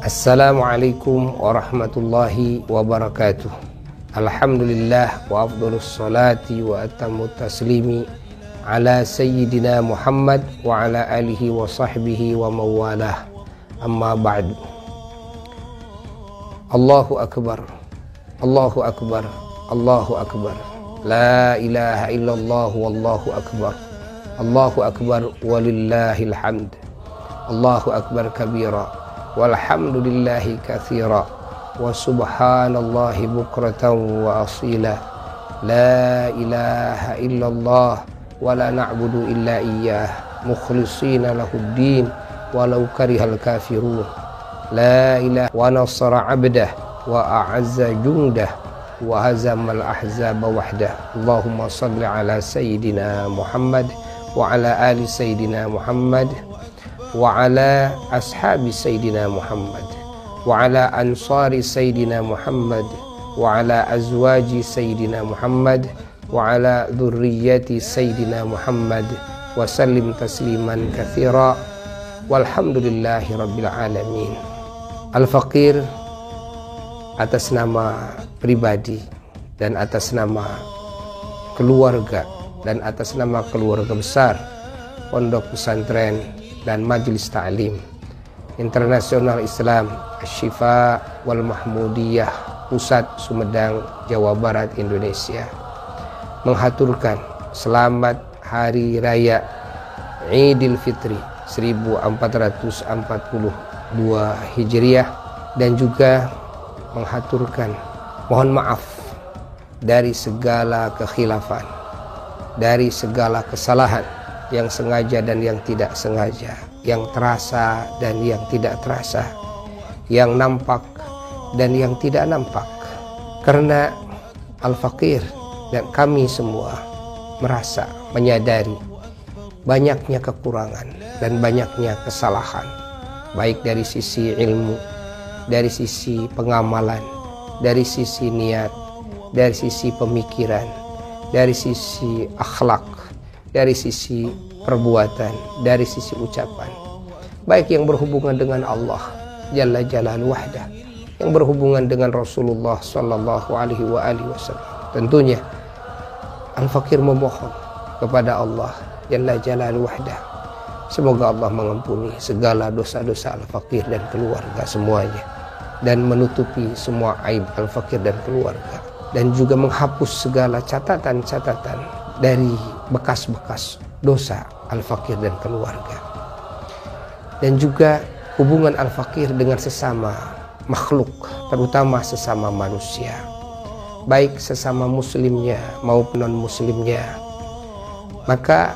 Assalamualaikum warahmatullahi wabarakatuh. Alhamdulillah wa afdhalus salati wa atammut taslimi ala sayyidina Muhammad wa ala alihi wa sahbihi wa mawalah. Amma ba'du. Allahu akbar. Allahu akbar. Allahu akbar. La ilaha illallah wallahu akbar. Allahu akbar walillahil hamd. Allahu akbar kabira. Walhamdulillahi katsira wa subhanallahi bukratan wa asila. La ilaha illallah wa la na'budu illa iyyah mukhlishina lahuddin walau karihal kafirun. La ilaha wa nasara 'abdah wa a'azza jundah wa hazamal ahzaba wahdah. Allahumma shalli ala sayyidina Muhammad wa ala ali sayyidina Muhammad wa ala ashabi sayyidina Muhammad wa ala ansari sayyidina Muhammad wa ala azwaji sayyidina Muhammad wa ala dhurriyyati sayyidina Muhammad wa sallim tasliman katsira walhamdulillahi rabbil alamin. Al-Faqir atas nama pribadi dan atas nama keluarga dan atas nama keluarga besar Pondok Pesantren dan Majelis Ta'lim Internasional Islam Asy-Syifa wal Mahmudiyah Pusat Sumedang, Jawa Barat, Indonesia menghaturkan selamat Hari Raya Idul Fitri 1442 Hijriah dan juga menghaturkan mohon maaf dari segala kekhilafan, dari segala kesalahan yang sengaja dan yang tidak sengaja, yang terasa dan yang tidak terasa, yang nampak dan yang tidak nampak. Karena Al-Faqir dan kami semua merasa menyadari banyaknya kekurangan dan banyaknya kesalahan, baik dari sisi ilmu, dari sisi pengamalan, dari sisi niat, dari sisi pemikiran, dari sisi akhlak, dari sisi perbuatan, dari sisi ucapan, baik yang berhubungan dengan Allah Jalla Jalaluhu wahdah, yang berhubungan dengan Rasulullah sallallahu alaihi wasallam. Tentunya Al-Faqir memohon kepada Allah Jalla Jalaluhu wahdah, semoga Allah mengampuni segala dosa-dosa Al-Faqir dan keluarga semuanya, dan menutupi semua aib Al-Faqir dan keluarga, dan juga menghapus segala catatan-catatan dari bekas-bekas dosa Al-Faqir dan keluarga. Dan juga hubungan Al-Faqir dengan sesama makhluk, terutama sesama manusia, baik sesama muslimnya maupun non-muslimnya. Maka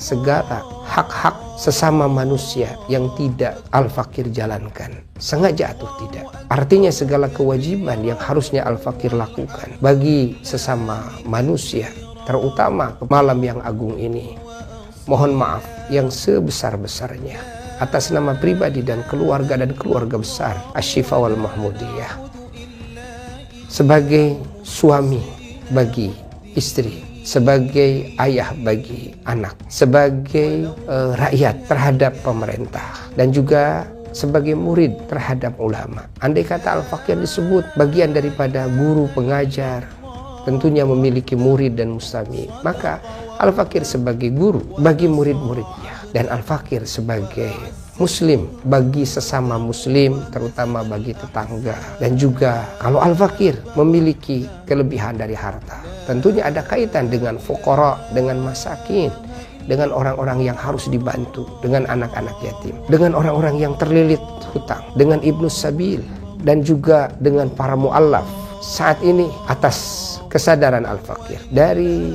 segala hak-hak sesama manusia yang tidak Al-Faqir jalankan, sengaja atau tidak, artinya segala kewajiban yang harusnya Al-Faqir lakukan bagi sesama manusia, terutama malam yang agung ini, mohon maaf yang sebesar-besarnya atas nama pribadi dan keluarga besar Asy-Syifa wal Mahmudiyah, sebagai suami bagi istri, sebagai ayah bagi anak, sebagai rakyat terhadap pemerintah, dan juga sebagai murid terhadap ulama. Andai kata Al-Faqir disebut bagian daripada guru pengajar, tentunya memiliki murid dan mustami, maka Al-Faqir sebagai guru bagi murid-muridnya, dan Al-Faqir sebagai muslim bagi sesama muslim, terutama bagi tetangga. Dan juga kalau Al-Faqir memiliki kelebihan dari harta, tentunya ada kaitan dengan fuqara, dengan masakin, dengan orang-orang yang harus dibantu, dengan anak-anak yatim, dengan orang-orang yang terlilit hutang, dengan ibnus sabil, dan juga dengan para mu'allaf. Saat ini atas kesadaran Al-Faqir dari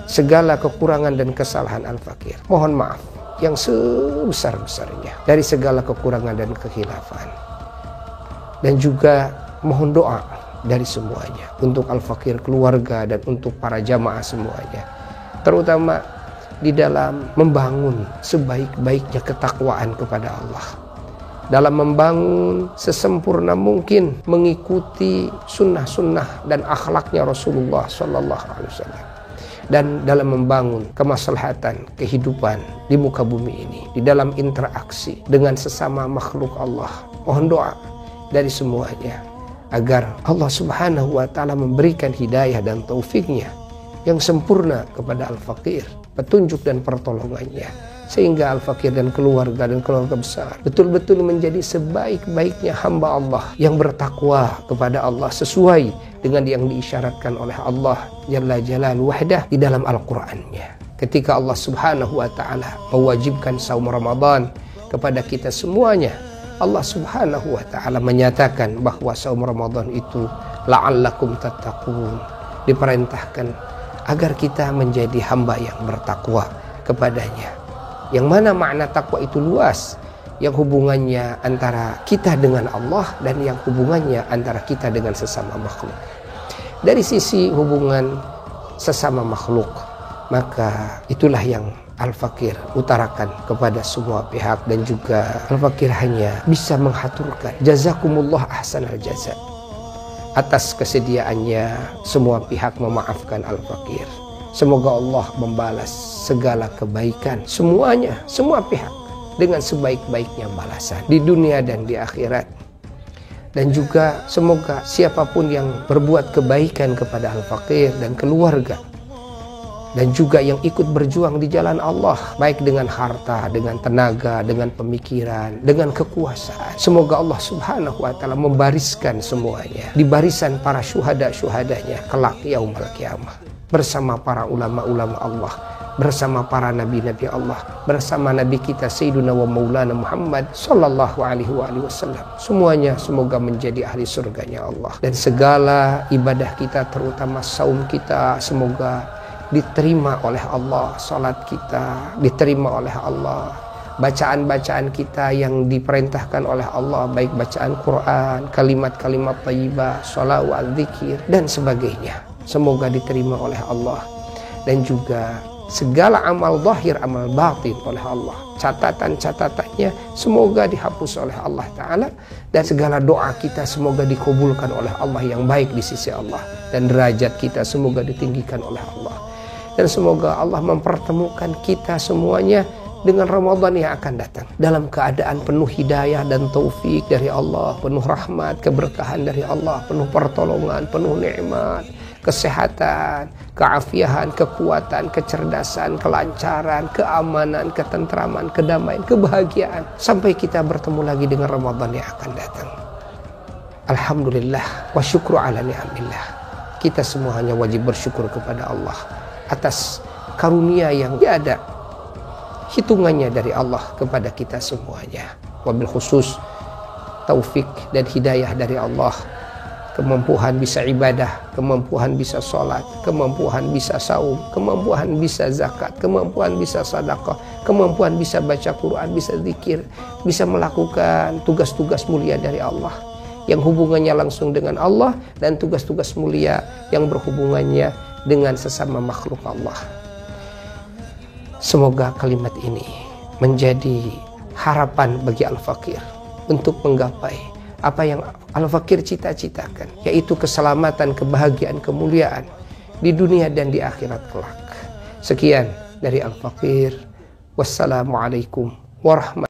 segala kekurangan dan kesalahan Al-Faqir, mohon maaf yang sebesar-besarnya dari segala kekurangan dan kekhilafan, dan juga mohon doa dari semuanya untuk Al-Faqir keluarga dan untuk para jamaah semuanya, terutama di dalam membangun sebaik-baiknya ketakwaan kepada Allah, dalam membangun sesempurna mungkin mengikuti sunnah-sunnah dan akhlaknya Rasulullah SAW, dan dalam membangun kemaslahatan kehidupan di muka bumi ini, di dalam interaksi dengan sesama makhluk Allah. Mohon doa dari semuanya agar Allah Subhanahu wa Ta'ala memberikan hidayah dan taufiknya yang sempurna kepada Al-Fakir, petunjuk dan pertolongannya, sehingga Al-Fakir dan keluarga besar betul-betul menjadi sebaik-baiknya hamba Allah yang bertakwa kepada Allah sesuai dengan yang diisyaratkan oleh Allah Jalla Jalaluhu wahdah di dalam Al-Qur'annya. Ketika Allah Subhanahu wa Ta'ala mewajibkan saum Ramadan kepada kita semuanya, Allah Subhanahu wa Ta'ala menyatakan bahwa saum Ramadan itu la'allakum tattaqun, diperintahkan agar kita menjadi hamba yang bertakwa kepadanya. Yang mana makna takwa itu luas, yang hubungannya antara kita dengan Allah dan yang hubungannya antara kita dengan sesama makhluk. Dari sisi hubungan sesama makhluk, maka itulah yang Al-Fakir utarakan kepada semua pihak, dan juga Al-Fakir hanya bisa menghaturkan jazakumullah ahsanal jaza atas kesediaannya semua pihak memaafkan Al-Fakir. Semoga Allah membalas segala kebaikan semuanya, semua pihak dengan sebaik-baiknya balasan di dunia dan di akhirat. Dan juga semoga siapapun yang berbuat kebaikan kepada Al-Fakir dan keluarga, dan juga yang ikut berjuang di jalan Allah, baik dengan harta, dengan tenaga, dengan pemikiran, dengan kekuasaan, semoga Allah Subhanahu wa Ta'ala membariskan semuanya di barisan para syuhada-syuhadanya kelak yaumul qiyamah, bersama para ulama-ulama Allah, bersama para nabi-nabi Allah, bersama nabi kita Sayyiduna wa Maulana Muhammad sallallahu alaihi wasallam. Semuanya semoga menjadi ahli surganya Allah, dan segala ibadah kita, terutama saum kita, semoga diterima oleh Allah. Salat kita diterima oleh Allah, bacaan-bacaan kita yang diperintahkan oleh Allah, baik bacaan Quran, kalimat-kalimat thayyibah, sholawat, zikir dan sebagainya, semoga diterima oleh Allah. Dan juga segala amal zahir, amal batin oleh Allah, catatan-catatannya semoga dihapus oleh Allah Ta'ala, dan segala doa kita semoga dikabulkan oleh Allah yang baik di sisi Allah, dan derajat kita semoga ditinggikan oleh Allah. Dan semoga Allah mempertemukan kita semuanya dengan Ramadan yang akan datang dalam keadaan penuh hidayah dan taufik dari Allah, penuh rahmat, keberkahan dari Allah, penuh pertolongan, penuh nikmat, kesehatan, keafiahan, kekuatan, kecerdasan, kelancaran, keamanan, ketentraman, kedamaian, kebahagiaan, sampai kita bertemu lagi dengan Ramadan yang akan datang. Alhamdulillah wa syukru ala ni'amillah. Kita semua hanya wajib bersyukur kepada Allah atas karunia yang tiada hitungannya dari Allah kepada kita semuanya. Wabil khusus taufik dan hidayah dari Allah, kemampuan bisa ibadah, kemampuan bisa sholat, kemampuan bisa saum, kemampuan bisa zakat, kemampuan bisa sedekah, kemampuan bisa baca Quran, bisa zikir, bisa melakukan tugas-tugas mulia dari Allah yang hubungannya langsung dengan Allah, dan tugas-tugas mulia yang berhubungannya dengan sesama makhluk Allah. Semoga kalimat ini menjadi harapan bagi Al-Fakir untuk menggapai apa yang Al-Fakir cita-citakan, yaitu keselamatan, kebahagiaan, kemuliaan di dunia dan di akhirat kelak. Sekian dari Al-Fakir. Wassalamualaikum warahmatullahi wabarakatuh.